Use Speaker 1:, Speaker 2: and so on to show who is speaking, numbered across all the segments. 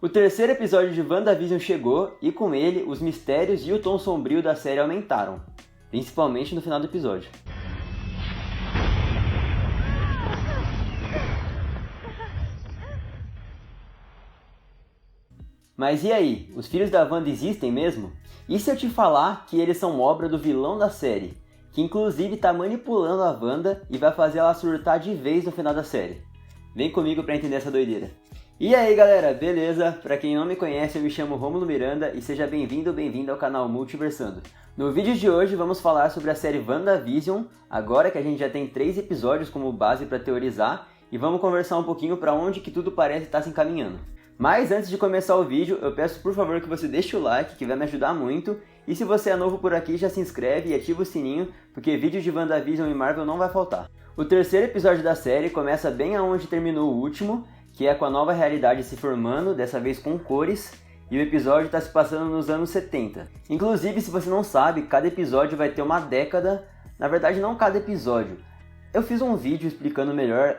Speaker 1: O terceiro episódio de WandaVision chegou e com ele os mistérios e o tom sombrio da série aumentaram, principalmente no final do episódio. Mas e aí, os filhos da Wanda existem mesmo? E se eu te falar que eles são obra do vilão da série, que inclusive tá manipulando a Wanda e vai fazer ela surtar de vez no final da série? Vem comigo pra entender essa doideira. E aí galera, beleza? Pra quem não me conhece, eu me chamo Rômulo Miranda e seja bem-vindo ou bem-vinda ao canal Multiversando. No vídeo de hoje vamos falar sobre a série WandaVision, agora que a gente já tem 3 episódios como base para teorizar, e vamos conversar um pouquinho pra onde que tudo parece estar se encaminhando. Mas antes de começar o vídeo, eu peço por favor que você deixe o like, que vai me ajudar muito, e se você é novo por aqui, já se inscreve e ativa o sininho, porque vídeo de WandaVision e Marvel não vai faltar. O terceiro episódio da série começa bem aonde terminou o último, que é com a nova realidade se formando, dessa vez com cores, e o episódio está se passando nos anos 70. Inclusive, se você não sabe, cada episódio vai ter uma década, na verdade não cada episódio. Eu fiz um vídeo explicando melhor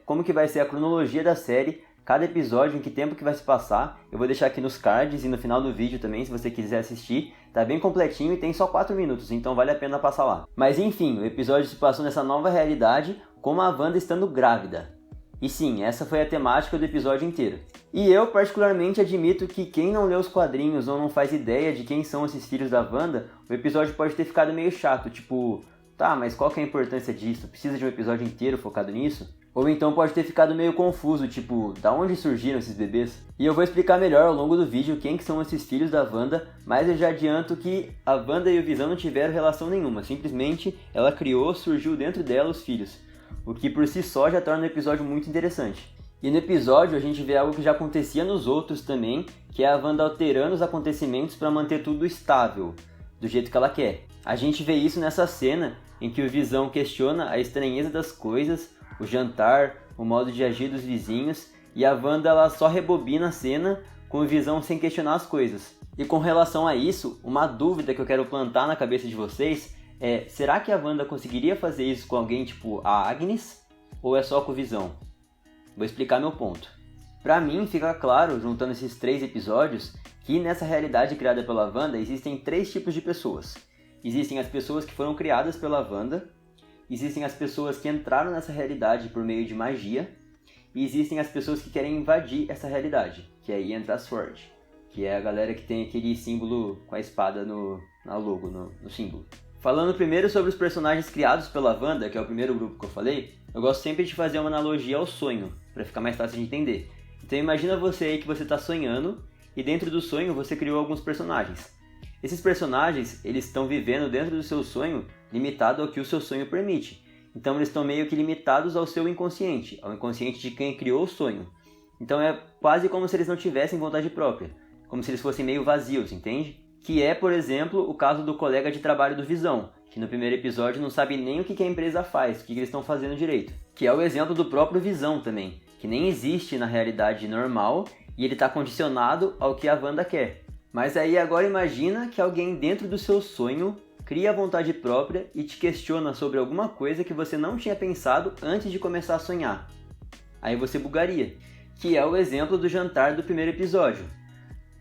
Speaker 1: como que vai ser a cronologia da série, cada episódio, em que tempo que vai se passar. Eu vou deixar aqui nos cards e no final do vídeo também, se você quiser assistir. Tá bem completinho e tem só 4 minutos, então vale a pena passar lá. Mas enfim, o episódio se passou nessa nova realidade, com a Wanda estando grávida. E sim, essa foi a temática do episódio inteiro. E eu particularmente admito que quem não lê os quadrinhos ou não faz ideia de quem são esses filhos da Wanda, o episódio pode ter ficado meio chato, tipo, tá, mas qual que é a importância disso? Precisa de um episódio inteiro focado nisso? Ou então pode ter ficado meio confuso, tipo, da onde surgiram esses bebês? E eu vou explicar melhor ao longo do vídeo quem que são esses filhos da Wanda, mas eu já adianto que a Wanda e o Visão não tiveram relação nenhuma, simplesmente ela criou, surgiu dentro dela os filhos, o que por si só já torna o episódio muito interessante. E no episódio a gente vê algo que já acontecia nos outros também, que é a Wanda alterando os acontecimentos para manter tudo estável, do jeito que ela quer. A gente vê isso nessa cena em que o Visão questiona a estranheza das coisas, o jantar, o modo de agir dos vizinhos, e a Wanda ela só rebobina a cena com o Visão sem questionar as coisas. E com relação a isso, uma dúvida que eu quero plantar na cabeça de vocês é: será que a Wanda conseguiria fazer isso com alguém tipo a Agnes? Ou é só com o Visão? Vou explicar meu ponto. Pra mim fica claro, juntando esses 3 episódios, que nessa realidade criada pela Wanda existem 3 tipos de pessoas. Existem as pessoas que foram criadas pela Wanda, existem as pessoas que entraram nessa realidade por meio de magia, e existem as pessoas que querem invadir essa realidade, que aí entra a SWORD, que é a galera que tem aquele símbolo com a espada na logo, no símbolo. Falando primeiro sobre os personagens criados pela Wanda, que é o primeiro grupo que eu falei, eu gosto sempre de fazer uma analogia ao sonho, para ficar mais fácil de entender. Então imagina você aí que você está sonhando, e dentro do sonho você criou alguns personagens. Esses personagens, eles estão vivendo dentro do seu sonho, limitado ao que o seu sonho permite. Então eles estão meio que limitados ao seu inconsciente, ao inconsciente de quem criou o sonho. Então é quase como se eles não tivessem vontade própria, como se eles fossem meio vazios, entende? Que é, por exemplo, o caso do colega de trabalho do Visão, que no primeiro episódio não sabe nem o que a empresa faz, o que eles estão fazendo direito. Que é o exemplo do próprio Visão também, que nem existe na realidade normal e ele está condicionado ao que a Wanda quer. Mas aí agora imagina que alguém dentro do seu sonho cria a vontade própria e te questiona sobre alguma coisa que você não tinha pensado antes de começar a sonhar. Aí você bugaria, que é o exemplo do jantar do primeiro episódio.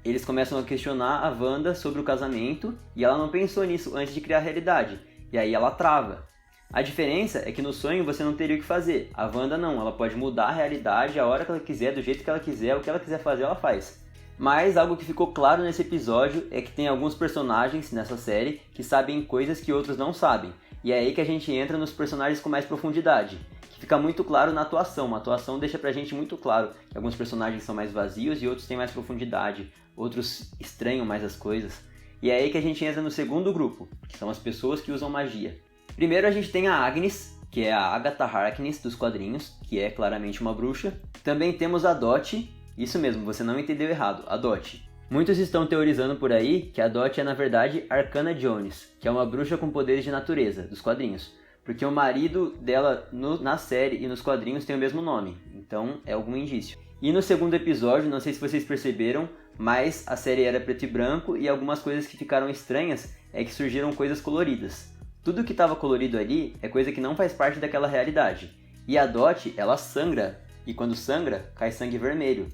Speaker 1: Eles começam a questionar a Wanda sobre o casamento e ela não pensou nisso antes de criar a realidade, e aí ela trava. A diferença é que no sonho você não teria o que fazer, a Wanda não, ela pode mudar a realidade a hora que ela quiser, do jeito que ela quiser, o que ela quiser fazer ela faz. Mas algo que ficou claro nesse episódio é que tem alguns personagens nessa série que sabem coisas que outros não sabem. E é aí que a gente entra nos personagens com mais profundidade, que fica muito claro na atuação. A atuação deixa pra gente muito claro que alguns personagens são mais vazios e outros têm mais profundidade, outros estranham mais as coisas. E é aí que a gente entra no segundo grupo, que são as pessoas que usam magia. Primeiro a gente tem a Agnes, que é a Agatha Harkness dos quadrinhos, que é claramente uma bruxa. Também temos a Dot. Isso mesmo, você não entendeu errado, a Dot. Muitos estão teorizando por aí que a Dot é na verdade Arcana Jones, que é uma bruxa com poderes de natureza, dos quadrinhos. Porque o marido dela na série e nos quadrinhos tem o mesmo nome, então é algum indício. E no segundo episódio, não sei se vocês perceberam, mas a série era preto e branco e algumas coisas que ficaram estranhas é que surgiram coisas coloridas. Tudo que estava colorido ali é coisa que não faz parte daquela realidade. E a Dot, ela sangra, e quando sangra, cai sangue vermelho.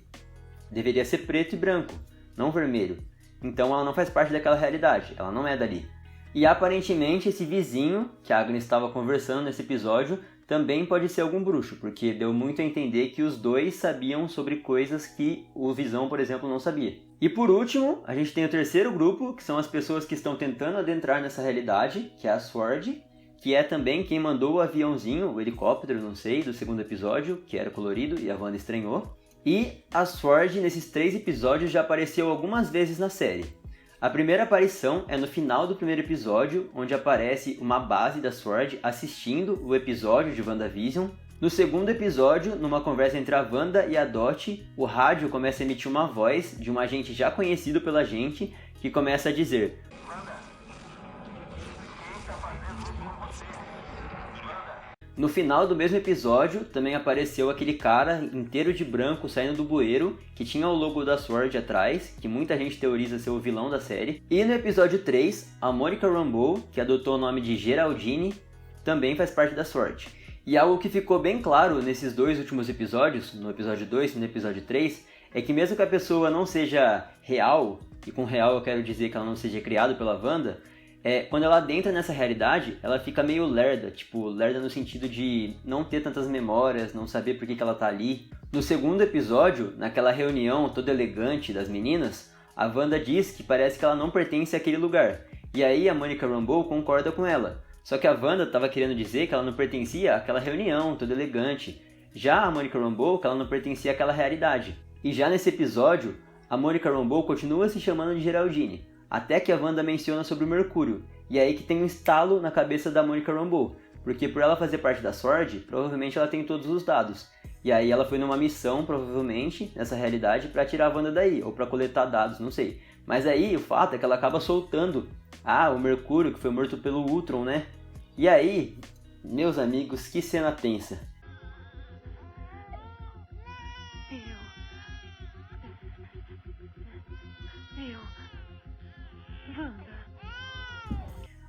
Speaker 1: deveria ser preto e branco, não vermelho. Então ela não faz parte daquela realidade, ela não é dali. E aparentemente esse vizinho que a Agnes estava conversando nesse episódio também pode ser algum bruxo, porque deu muito a entender que os dois sabiam sobre coisas que o Visão, por exemplo, não sabia. E por último, a gente tem o terceiro grupo, que são as pessoas que estão tentando adentrar nessa realidade, que é a Sword, que é também quem mandou o aviãozinho, o helicóptero, não sei, do segundo episódio, que era colorido e a Wanda estranhou. E a Sword, nesses 3 episódios, já apareceu algumas vezes na série. A primeira aparição é no final do primeiro episódio, onde aparece uma base da Sword assistindo o episódio de WandaVision. No segundo episódio, numa conversa entre a Wanda e a Dot, o rádio começa a emitir uma voz de um agente já conhecido pela gente, que começa a dizer: No final do mesmo episódio, também apareceu aquele cara inteiro de branco saindo do bueiro, que tinha o logo da Sword atrás, que muita gente teoriza ser o vilão da série. E no episódio 3, a Monica Rambeau, que adotou o nome de Geraldine, também faz parte da Sword. E algo que ficou bem claro nesses 2 últimos episódios, no episódio 2 e no episódio 3, é que mesmo que a pessoa não seja real, e com real eu quero dizer que ela não seja criada pela Wanda, quando ela adentra nessa realidade, ela fica meio lerda, tipo, lerda no sentido de não ter tantas memórias, não saber por que ela tá ali. No segundo episódio, naquela reunião toda elegante das meninas, a Wanda diz que parece que ela não pertence àquele lugar. E aí a Monica Rambeau concorda com ela. Só que a Wanda estava querendo dizer que ela não pertencia àquela reunião toda elegante. Já a Monica Rambeau, que ela não pertencia àquela realidade. E já nesse episódio, a Monica Rambeau continua se chamando de Geraldine. Até que a Wanda menciona sobre o Mercúrio, e é aí que tem um estalo na cabeça da Monica Rambeau, porque por ela fazer parte da Sword, provavelmente ela tem todos os dados. E aí ela foi numa missão, provavelmente, nessa realidade, para tirar a Wanda daí, ou para coletar dados, não sei. Mas aí o fato é que ela acaba soltando, o Mercúrio, que foi morto pelo Ultron, né? E aí, meus amigos, que cena tensa.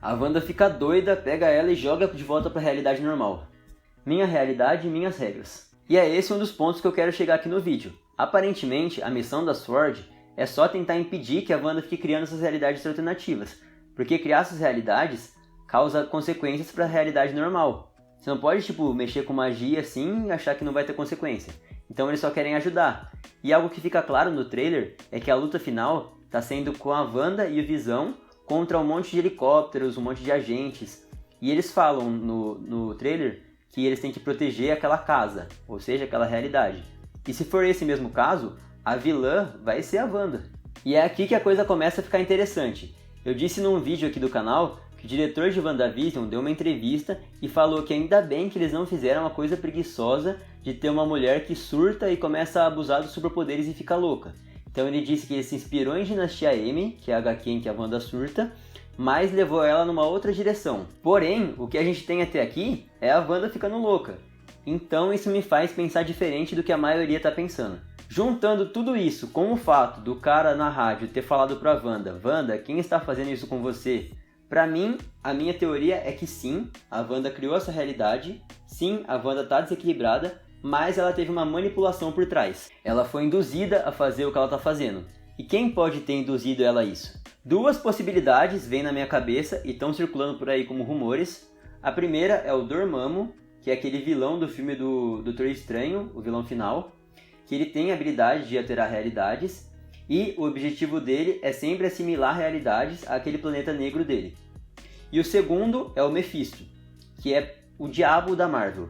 Speaker 1: A Wanda fica doida, pega ela e joga de volta para a realidade normal. Minha realidade e minhas regras. E é esse um dos pontos que eu quero chegar aqui no vídeo. Aparentemente, a missão da Sword é só tentar impedir que a Wanda fique criando essas realidades alternativas, porque criar essas realidades causa consequências para a realidade normal. Você não pode, mexer com magia assim e achar que não vai ter consequência. Então eles só querem ajudar. E algo que fica claro no trailer é que a luta final está sendo com a Wanda e o Visão contra um monte de helicópteros, um monte de agentes. E eles falam no trailer que eles têm que proteger aquela casa, ou seja, aquela realidade. E se for esse mesmo caso, a vilã vai ser a Wanda. E é aqui que a coisa começa a ficar interessante. Eu disse num vídeo aqui do canal que o diretor de WandaVision deu uma entrevista e falou que ainda bem que eles não fizeram a coisa preguiçosa de ter uma mulher que surta e começa a abusar dos superpoderes e fica louca. Então ele disse que ele se inspirou em Dinastia M, que é a HQ em que a Wanda surta, mas levou ela numa outra direção. Porém, o que a gente tem até aqui é a Wanda ficando louca. Então isso me faz pensar diferente do que a maioria está pensando. Juntando tudo isso com o fato do cara na rádio ter falado pra Wanda, Wanda, quem está fazendo isso com você? Pra mim, a minha teoria é que sim, a Wanda criou essa realidade, sim, a Wanda está desequilibrada, mas ela teve uma manipulação por trás. Ela foi induzida a fazer o que ela está fazendo. E quem pode ter induzido ela a isso? 2 possibilidades vêm na minha cabeça e estão circulando por aí como rumores. A primeira é o Dormammu, que é aquele vilão do filme do Doutor Estranho, o vilão final, que ele tem a habilidade de alterar realidades, e o objetivo dele é sempre assimilar realidades àquele planeta negro dele. E o segundo é o Mephisto, que é o diabo da Marvel.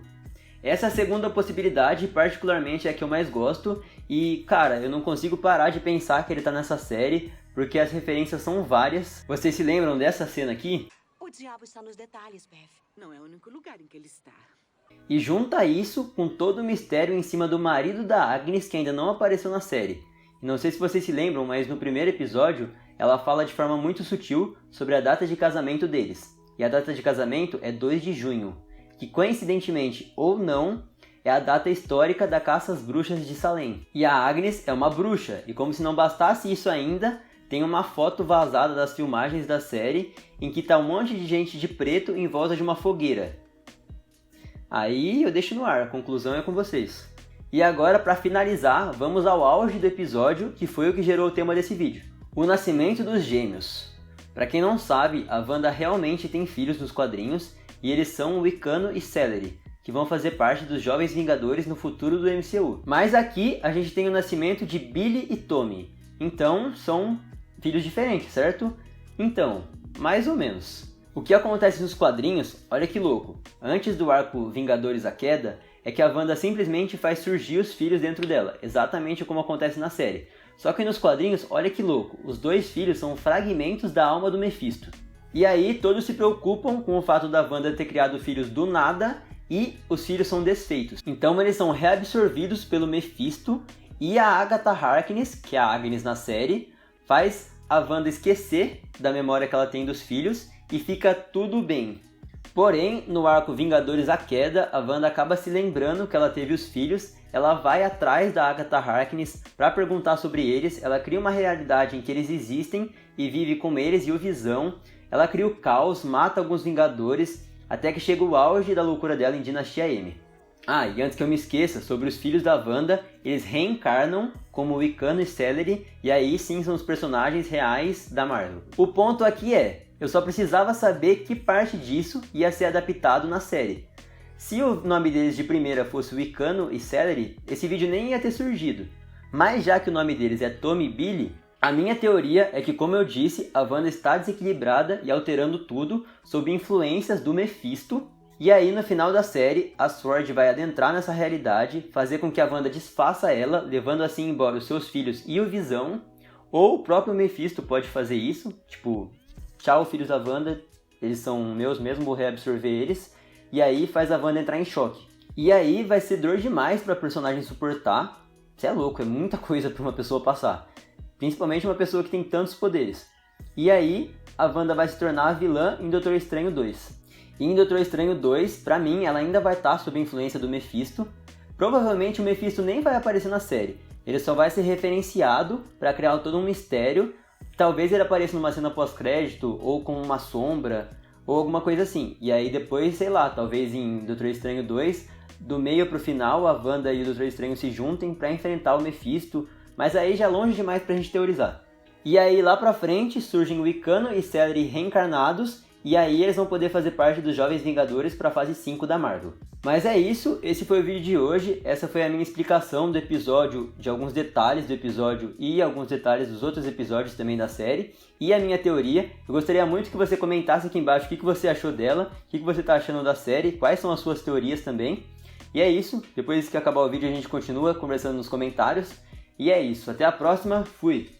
Speaker 1: Essa segunda possibilidade, particularmente, é a que eu mais gosto, e, cara, eu não consigo parar de pensar que ele tá nessa série, porque as referências são várias. Vocês se lembram dessa cena aqui?
Speaker 2: O diabo está nos detalhes, Bev. Não é o único lugar em que ele está.
Speaker 1: E junta isso com todo o mistério em cima do marido da Agnes, que ainda não apareceu na série. E não sei se vocês se lembram, mas no primeiro episódio, ela fala de forma muito sutil sobre a data de casamento deles. E a data de casamento é 2 de junho. Que coincidentemente ou não, é a data histórica da caça às bruxas de Salem. E a Agnes é uma bruxa, e como se não bastasse isso ainda, tem uma foto vazada das filmagens da série, em que tá um monte de gente de preto em volta de uma fogueira. Aí eu deixo no ar, a conclusão é com vocês. E agora, para finalizar, vamos ao auge do episódio, que foi o que gerou o tema desse vídeo. O nascimento dos gêmeos. Para quem não sabe, a Wanda realmente tem filhos nos quadrinhos, e eles são Wiccan e Celery, que vão fazer parte dos Jovens Vingadores no futuro do MCU. Mas aqui a gente tem o nascimento de Billy e Tommy, então são filhos diferentes, certo? Então, mais ou menos. O que acontece nos quadrinhos, olha que louco, antes do arco Vingadores A Queda, é que a Wanda simplesmente faz surgir os filhos dentro dela, exatamente como acontece na série. Só que nos quadrinhos, olha que louco, os dois filhos são fragmentos da alma do Mephisto. E aí todos se preocupam com o fato da Wanda ter criado filhos do nada e os filhos são desfeitos. Então eles são reabsorvidos pelo Mephisto e a Agatha Harkness, que é a Agnes na série, faz a Wanda esquecer da memória que ela tem dos filhos e fica tudo bem. Porém, no arco Vingadores A Queda, a Wanda acaba se lembrando que ela teve os filhos, ela vai atrás da Agatha Harkness para perguntar sobre eles, ela cria uma realidade em que eles existem e vive com eles e o Visão, ela cria o caos, mata alguns Vingadores, até que chega o auge da loucura dela em Dinastia M. Ah, e antes que eu me esqueça, sobre os filhos da Wanda, eles reencarnam como Wiccan e Celery, e aí sim são os personagens reais da Marvel. O ponto aqui é, eu só precisava saber que parte disso ia ser adaptado na série. Se o nome deles de primeira fosse Wiccan e Celery, esse vídeo nem ia ter surgido. Mas já que o nome deles é Tommy e Billy, a minha teoria é que, como eu disse, a Wanda está desequilibrada e alterando tudo sob influências do Mephisto. E aí, no final da série, a SWORD vai adentrar nessa realidade, fazer com que a Wanda desfaça ela, levando assim embora os seus filhos e o Visão. Ou o próprio Mephisto pode fazer isso, tipo, tchau filhos da Wanda, eles são meus mesmo, vou reabsorver eles. E aí faz a Wanda entrar em choque. E aí vai ser dor demais para a personagem suportar. Isso é louco, é muita coisa para uma pessoa passar. Principalmente uma pessoa que tem tantos poderes. E aí a Wanda vai se tornar a vilã em Doutor Estranho 2. E em Doutor Estranho 2, pra mim, ela ainda vai estar sob a influência do Mephisto. Provavelmente o Mephisto nem vai aparecer na série. Ele só vai ser referenciado para criar todo um mistério. Talvez ele apareça numa cena pós-crédito, ou com uma sombra, ou alguma coisa assim. E aí depois, sei lá, talvez em Doutor Estranho 2, do meio pro final, a Wanda e o Doutor Estranho se juntem para enfrentar o Mephisto. Mas aí já é longe demais pra gente teorizar. E aí lá pra frente surgem Wiccan e Celery reencarnados, e aí eles vão poder fazer parte dos Jovens Vingadores para a fase 5 da Marvel. Mas é isso, esse foi o vídeo de hoje, essa foi a minha explicação do episódio, de alguns detalhes do episódio e alguns detalhes dos outros episódios também da série, e a minha teoria. Eu gostaria muito que você comentasse aqui embaixo o que você achou dela, o que você está achando da série, quais são as suas teorias também. E é isso, depois que acabar o vídeo a gente continua conversando nos comentários. E é isso, até a próxima, fui!